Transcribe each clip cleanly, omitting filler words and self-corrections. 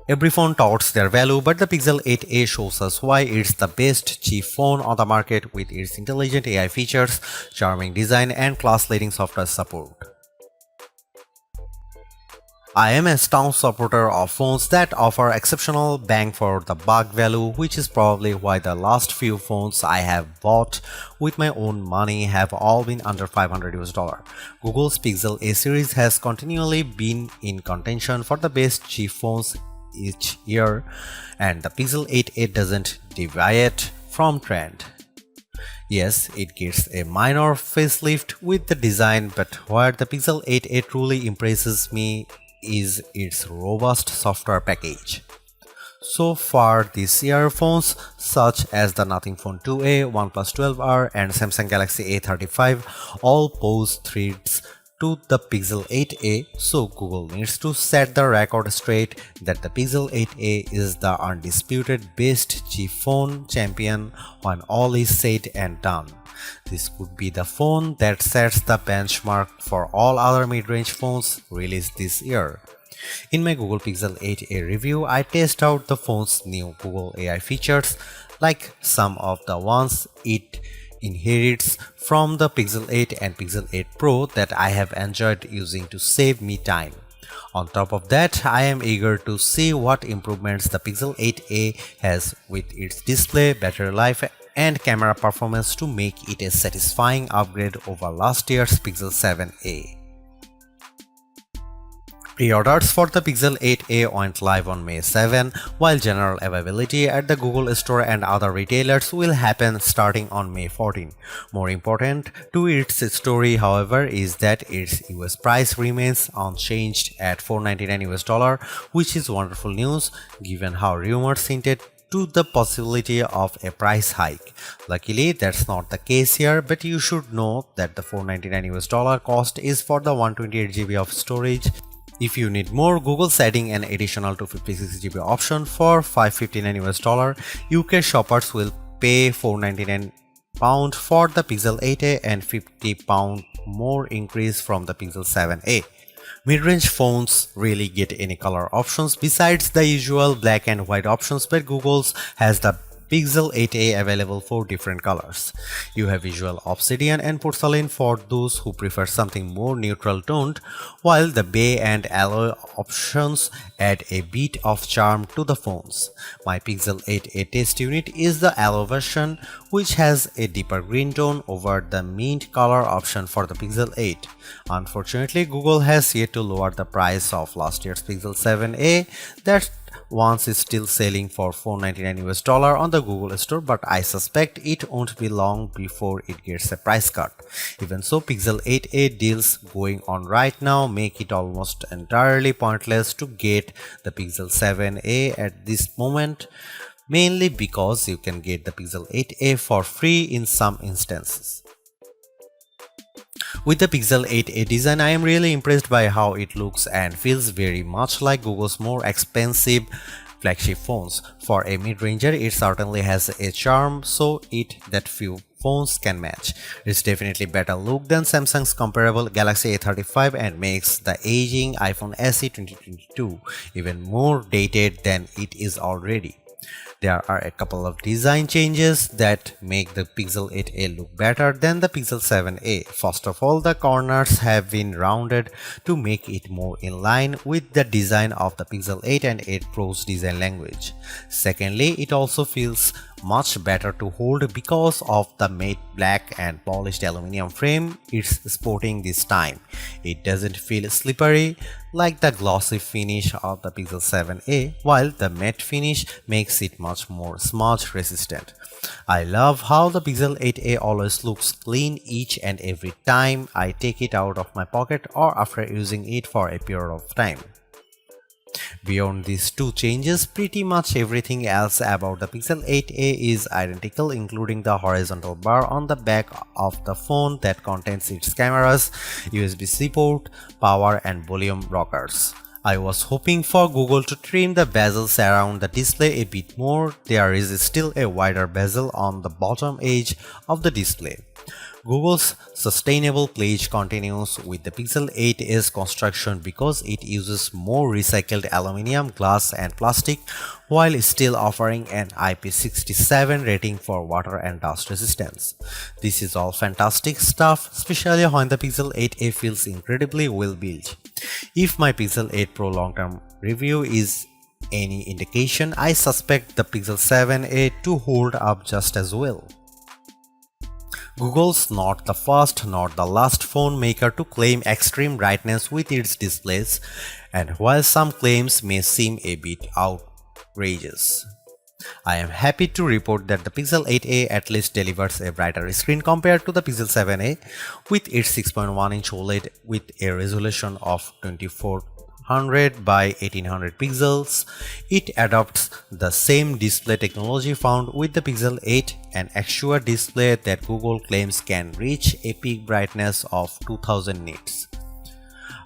Every phone touts their value, but the Pixel 8a shows us why it's the best cheap phone on the market with its intelligent AI features, charming design, and class-leading software support. I am a staunch supporter of phones that offer exceptional bang for the buck value, which is probably why the last few phones I have bought with my own money have all been under $500. Google's Pixel A series has continually been in contention for the best cheap phones each year, and the Pixel 8a doesn't deviate from trend. Yes, it gets a minor facelift with the design, but where the Pixel 8a truly impresses me is its robust software package. So far this year, phones such as the Nothing Phone 2a, OnePlus 12R, and Samsung Galaxy A35 all pose threats to the Pixel 8a, so Google needs to set the record straight that the Pixel 8a is the undisputed best cheap phone champion when all is said and done. This could be the phone that sets the benchmark for all other mid-range phones released this year. In my Google Pixel 8a review, I test out the phone's new Google AI features, like some of the ones it inherits from the Pixel 8 and Pixel 8 Pro that I have enjoyed using to save me time. On top of that, I am eager to see what improvements the Pixel 8a has with its display, battery life, and camera performance to make it a satisfying upgrade over last year's Pixel 7a. Pre-orders for the Pixel 8a went live on May 7, while general availability at the Google Store and other retailers will happen starting on May 14. More important to its story, however, is that its US price remains unchanged at $499, which is wonderful news given how rumors hinted to the possibility of a price hike. Luckily, that's not the case here, but you should know that the $499 cost is for the 128GB of storage. If you need more, Google's adding an additional 256GB option for $559. UK shoppers will pay £499 for the Pixel 8a and £50 more increase from the Pixel 7a. Mid-range phones really get any color options besides the usual black and white options, but Google's has the Pixel 8a available for different colors. You have visual obsidian and porcelain for those who prefer something more neutral toned, while the bay and alloy options add a bit of charm to the phones. My Pixel 8a test unit is the alloy version, which has a deeper green tone over the mint color option for the Pixel 8. Unfortunately, Google has yet to lower the price of last year's Pixel 7a. That once is still selling for $499 on the Google Store, but I suspect it won't be long before it gets a price cut. Even so, Pixel 8a deals going on right now make it almost entirely pointless to get the Pixel 7a at this moment, mainly because you can get the Pixel 8a for free in some instances. With the Pixel 8a design, I am really impressed by how it looks and feels very much like Google's more expensive flagship phones. For a mid-ranger, it certainly has a charm that few phones can match. It's definitely better look than Samsung's comparable Galaxy A35 and makes the aging iPhone SE 2022 even more dated than it is already. There are a couple of design changes that make the Pixel 8a look better than the Pixel 7a. First of all, the corners have been rounded to make it more in line with the design of the Pixel 8 and 8 Pro's design language. Secondly, it also feels much better to hold because of the matte black and polished aluminum frame it's sporting this time. It doesn't feel slippery like the glossy finish of the Pixel 7a, while the matte finish makes it much more smudge resistant. I love how the Pixel 8a always looks clean each and every time I take it out of my pocket or after using it for a period of time. Beyond these two changes, pretty much everything else about the Pixel 8a is identical, including the horizontal bar on the back of the phone that contains its cameras, USB-C port, power and volume rockers. I was hoping for Google to trim the bezels around the display a bit more. There is still a wider bezel on the bottom edge of the display. Google's sustainable pledge continues with the Pixel 8's construction because it uses more recycled aluminum, glass, and plastic while still offering an IP67 rating for water and dust resistance. This is all fantastic stuff, especially when the Pixel 8a feels incredibly well built. If my Pixel 8 Pro long-term review is any indication, I suspect the Pixel 7a to hold up just as well. Google's not the first nor the last phone maker to claim extreme brightness with its displays, and while some claims may seem a bit outrageous, I am happy to report that the Pixel 8a at least delivers a brighter screen compared to the Pixel 7a with its 6.1-inch OLED with a resolution of 2400 by 1800 pixels. It adopts the same display technology found with the Pixel 8, an actual display that Google claims can reach a peak brightness of 2000 nits.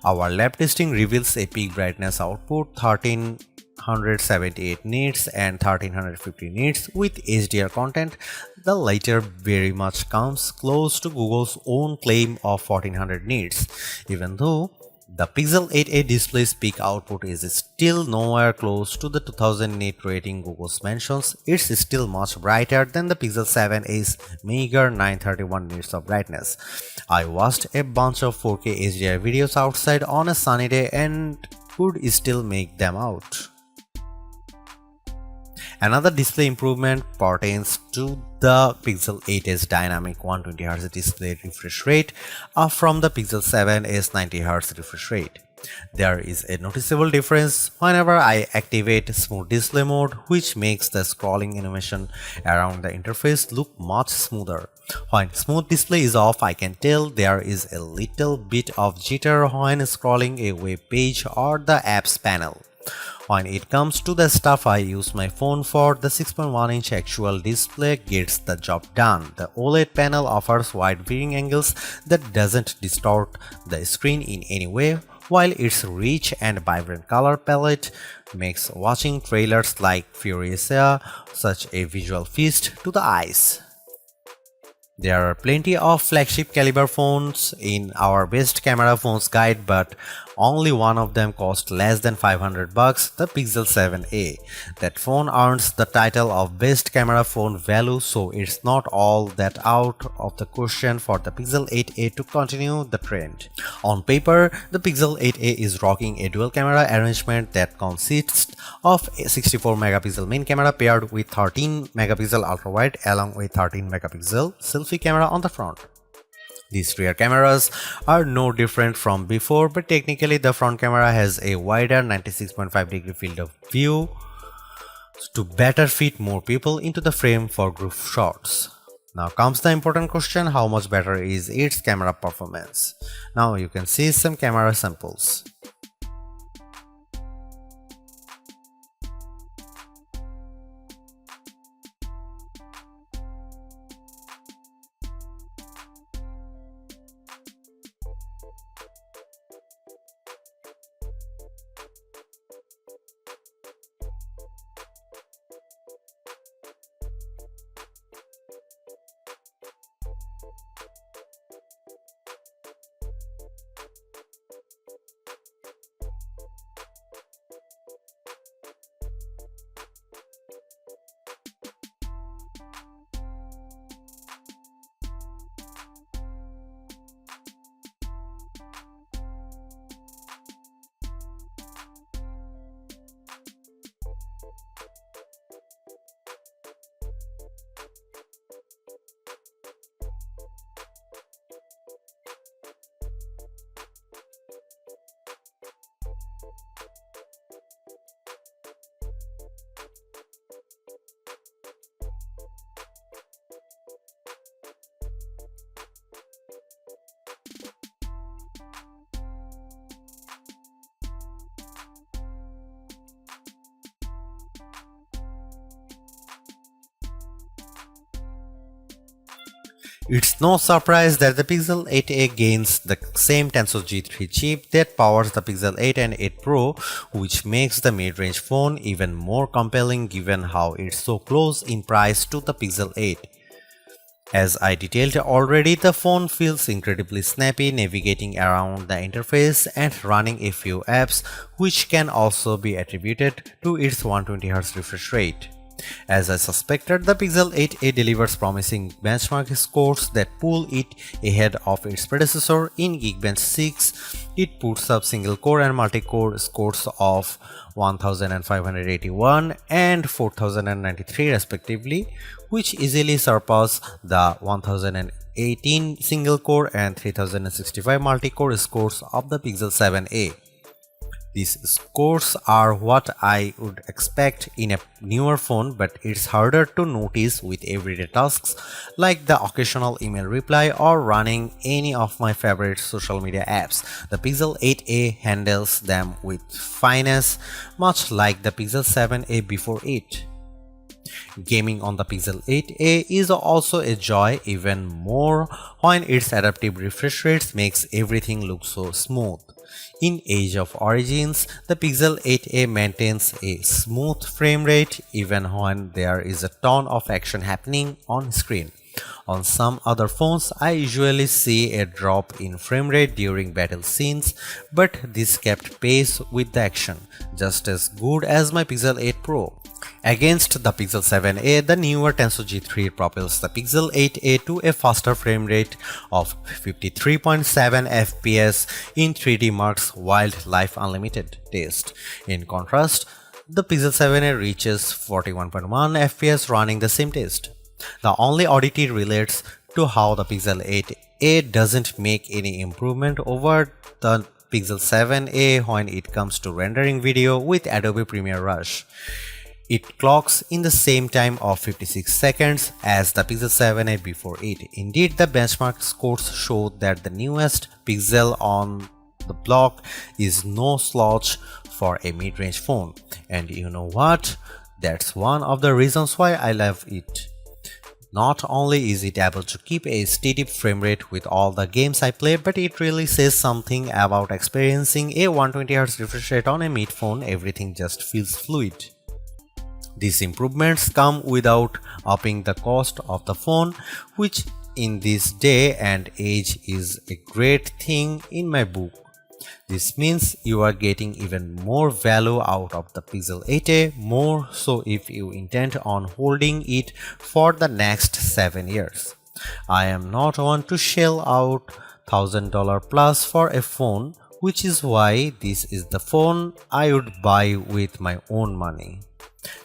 Our lab testing reveals a peak brightness output 1378 nits and 1350 nits with HDR content. The latter very much comes close to Google's own claim of 1400 nits, even though the Pixel 8a display's peak output is still nowhere close to the 2000 nit rating Google mentions. It's still much brighter than the Pixel 7a's meager 931 nits of brightness. I watched a bunch of 4K HDR videos outside on a sunny day and could still make them out. Another display improvement pertains to the Pixel 8's dynamic 120Hz display refresh rate up from the Pixel 7's 90Hz refresh rate. There is a noticeable difference whenever I activate smooth display mode, which makes the scrolling animation around the interface look much smoother. When smooth display is off, I can tell there is a little bit of jitter when scrolling a web page or the apps panel. When it comes to the stuff I use my phone for, the 6.1-inch actual display gets the job done. The OLED panel offers wide viewing angles that doesn't distort the screen in any way, while its rich and vibrant color palette makes watching trailers like Furiosa such a visual feast to the eyes. There are plenty of flagship caliber phones in our best camera phones guide, but only one of them cost less than $500, the Pixel 7a. That phone earns the title of best camera phone value, so it's not all that out of the question for the Pixel 8a to continue the trend. On paper, the Pixel 8a is rocking a dual camera arrangement that consists of a 64 megapixel main camera paired with 13 megapixel ultra wide along with 13 megapixel selfie camera on the front. These rear cameras are no different from before, but technically the front camera has a wider 96.5 degree field of view to better fit more people into the frame for group shots. Now comes the important question: how much better is its camera performance? Now you can see some camera samples. It's no surprise that the Pixel 8a gains the same Tensor G3 chip that powers the Pixel 8 and 8 Pro, which makes the mid-range phone even more compelling given how it's so close in price to the Pixel 8. As I detailed already, the phone feels incredibly snappy navigating around the interface and running a few apps, which can also be attributed to its 120Hz refresh rate. As I suspected, the Pixel 8a delivers promising benchmark scores that pull it ahead of its predecessor. In Geekbench 6, it puts up single-core and multi-core scores of 1581 and 4093 respectively, which easily surpass the 1018 single-core and 3065 multi-core scores of the Pixel 7a. These scores are what I would expect in a newer phone, but it's harder to notice with everyday tasks like the occasional email reply or running any of my favorite social media apps. The Pixel 8a handles them with finesse, much like the Pixel 7a before it. Gaming on the Pixel 8a is also a joy, even more when its adaptive refresh rates makes everything look so smooth. In Age of Origins, the Pixel 8a maintains a smooth frame rate even when there is a ton of action happening on screen. On some other phones, I usually see a drop in frame rate during battle scenes, but this kept pace with the action, just as good as my Pixel 8 Pro. Against the Pixel 7a, the newer Tensor G3 propels the Pixel 8a to a faster frame rate of 53.7 fps in 3D Mark's Wildlife Unlimited test. In contrast, the Pixel 7a reaches 41.1 fps running the same test. The only oddity relates to how the Pixel 8a doesn't make any improvement over the Pixel 7a when it comes to rendering video with Adobe Premiere Rush. It clocks in the same time of 56 seconds as the Pixel 7a before it. Indeed, the benchmark scores show that the newest Pixel on the block is no slouch for a mid-range phone. And you know what? That's one of the reasons why I love it. Not only is it able to keep a steady frame rate with all the games I play, but it really says something about experiencing a 120Hz refresh rate on a mid phone. Everything just feels fluid. These improvements come without upping the cost of the phone, which in this day and age is a great thing in my book. This means you are getting even more value out of the Pixel 8a, more so if you intend on holding it for the next 7 years. I am not one to shell out $1000 plus for a phone, which is why this is the phone I would buy with my own money.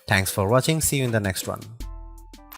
Thanks for watching. See you in the next one.